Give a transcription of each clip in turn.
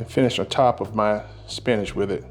and finish the top of my spinach with it.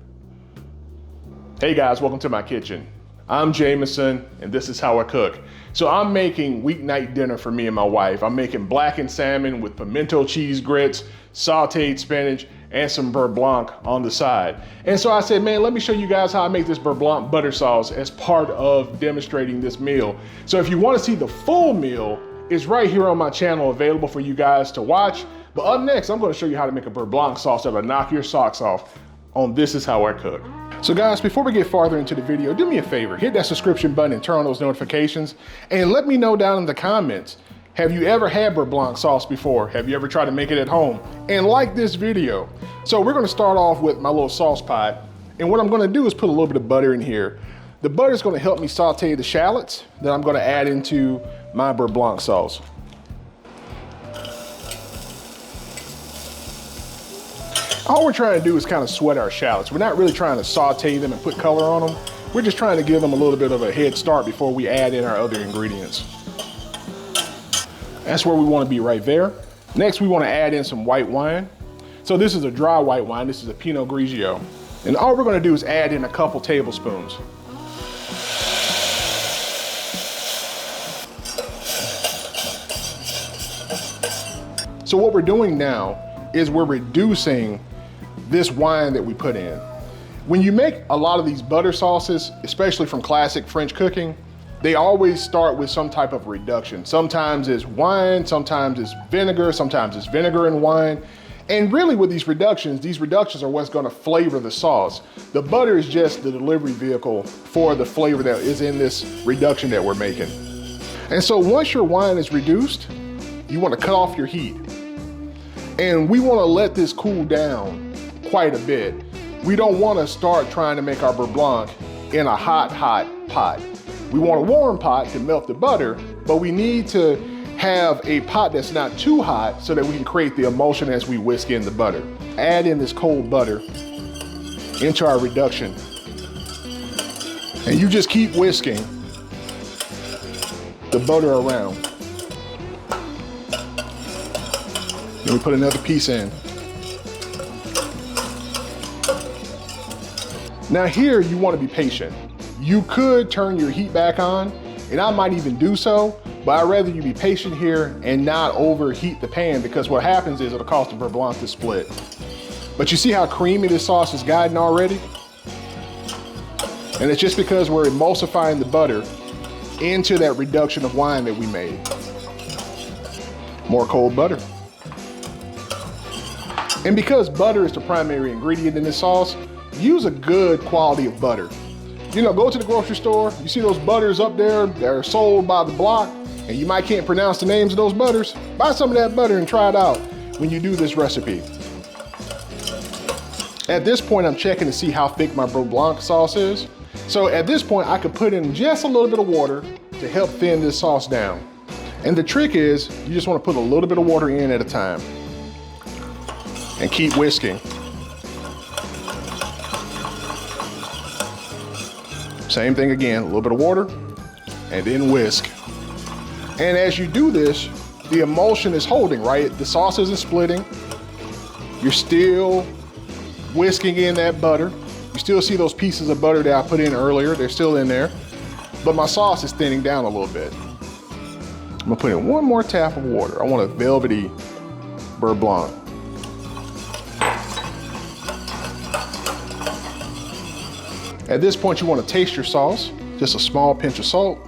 Hey guys, welcome to my kitchen. I'm Jameson, and this is how I cook. So I'm making weeknight dinner for me and my wife. I'm making blackened salmon with pimento cheese grits, sauteed spinach, and some Beurre Blanc on the side. And so I said, man, let me show you guys how I make this Beurre Blanc butter sauce as part of demonstrating this meal. So if you want to see the full meal, it's right here on my channel available for you guys to watch. But up next, I'm going to show you how to make a Beurre Blanc sauce that'll knock your socks off on This Is How I Cook. So guys, before we get farther into the video, do me a favor, hit that subscription button and turn on those notifications, and let me know down in the comments, have you ever had Beurre Blanc sauce before? Have you ever tried to make it at home? And like this video. So we're gonna start off with my little sauce pot, and what I'm gonna do is put a little bit of butter in here. The butter is gonna help me saute the shallots that I'm gonna add into my Beurre Blanc sauce. All we're trying to do is kind of sweat our shallots. We're not really trying to saute them and put color on them. We're just trying to give them a little bit of a head start before we add in our other ingredients. That's where we want to be right there. Next, we want to add in some white wine. So this is a dry white wine. This is a pinot grigio. And all we're going to do is add in a couple tablespoons. So what we're doing now is we're reducing this wine that we put in. When you make a lot of these butter sauces, especially from classic French cooking, they always start with some type of reduction. Sometimes it's wine, sometimes it's vinegar, sometimes it's vinegar and wine. And really with these reductions are what's gonna flavor the sauce. The butter is just the delivery vehicle for the flavor that is in this reduction that we're making. And so once your wine is reduced, you wanna cut off your heat. And we wanna let this cool down quite a bit. We don't wanna start trying to make our Beurre Blanc in a hot pot. We want a warm pot to melt the butter, but we need to have a pot that's not too hot so that we can create the emulsion as we whisk in the butter. Add in this cold butter into our reduction. And you just keep whisking the butter around. Then we put another piece in. Now here, you want to be patient. You could turn your heat back on, and I might even do so, but I'd rather you be patient here and not overheat the pan, because what happens is it'll cause the Beurre Blanc to split. But you see how creamy this sauce is gotten already? And it's just because we're emulsifying the butter into that reduction of wine that we made. More cold butter. And because butter is the primary ingredient in this sauce, use a good quality of butter. You know, go to the grocery store, you see those butters up there that are sold by the block, and you might can't pronounce the names of those butters. Buy some of that butter and try it out when you do this recipe. At this point, I'm checking to see how thick my Beurre Blanc sauce is. So at this point, I could put in just a little bit of water to help thin this sauce down. And the trick is, you just want to put a little bit of water in at a time and keep whisking. Same thing again, a little bit of water and then whisk. And as you do this, the emulsion is holding, right? The sauce isn't splitting. You're still whisking in that butter. You still see those pieces of butter that I put in earlier. They're still in there, but my sauce is thinning down a little bit. I'm gonna put in one more tap of water. I want a velvety Beurre Blanc. At this point, you want to taste your sauce, just a small pinch of salt.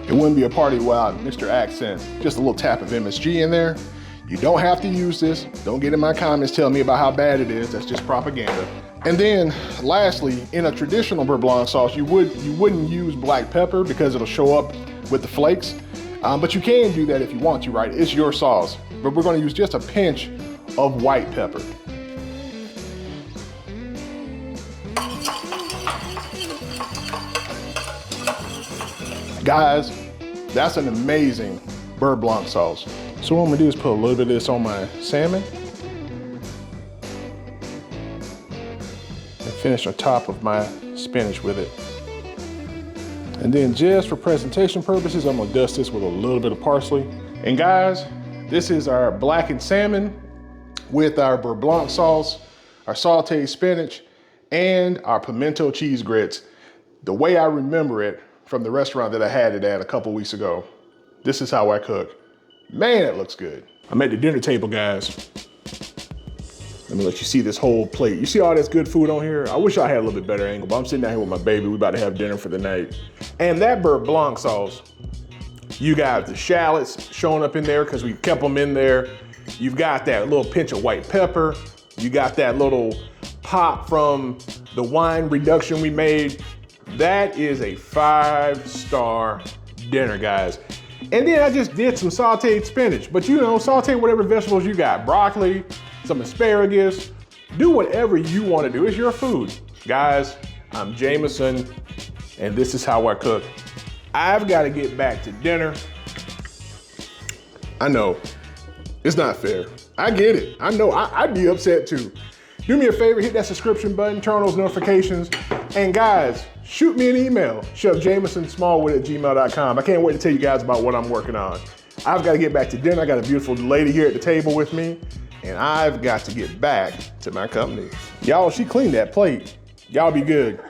It wouldn't be a party without Mr. Accent. Just a little tap of MSG in there. You don't have to use this. Don't get in my comments telling me about how bad it is. That's just propaganda. And then lastly, in a traditional Beurre Blanc sauce, you wouldn't use black pepper because it'll show up with the flakes. But you can do that if you want to, right? It's your sauce. But we're going to use just a pinch of white pepper. Guys, that's an amazing Beurre Blanc sauce. So what I'm gonna do is put a little bit of this on my salmon and finish on top of my spinach with it. And then just for presentation purposes, I'm gonna dust this with a little bit of parsley. And guys, this is our blackened salmon with our Beurre Blanc sauce our sauteed spinach, and our pimento cheese grits, the way I remember it from the restaurant that I had it at a couple weeks ago. This is how I cook. Man, it looks good. I'm at the dinner table, guys. Let me let you see this whole plate. You see all this good food on here? I wish I had a little bit better angle, but I'm sitting down here with my baby. We about to have dinner for the night. And that Beurre Blanc sauce, you got the shallots showing up in there because we kept them in there. You've got that little pinch of white pepper. You got that little pop from the wine reduction we made. That is a 5-star dinner, guys. And then I just did some sauteed spinach, but you know, saute whatever vegetables you got, broccoli, some asparagus, do whatever you want to do. It's your food. Guys, I'm Jameson, and this is how I cook. I've got to get back to dinner. I know, it's not fair. I get it. I know, I'd be upset too. Do me a favor, hit that subscription button, turn on those notifications, and guys, shoot me an email, chefjamesonsmallwood@gmail.com. I can't wait to tell you guys about what I'm working on. I've got to get back to dinner. I got a beautiful lady here at the table with me, and I've got to get back to my company. Y'all, she cleaned that plate. Y'all be good.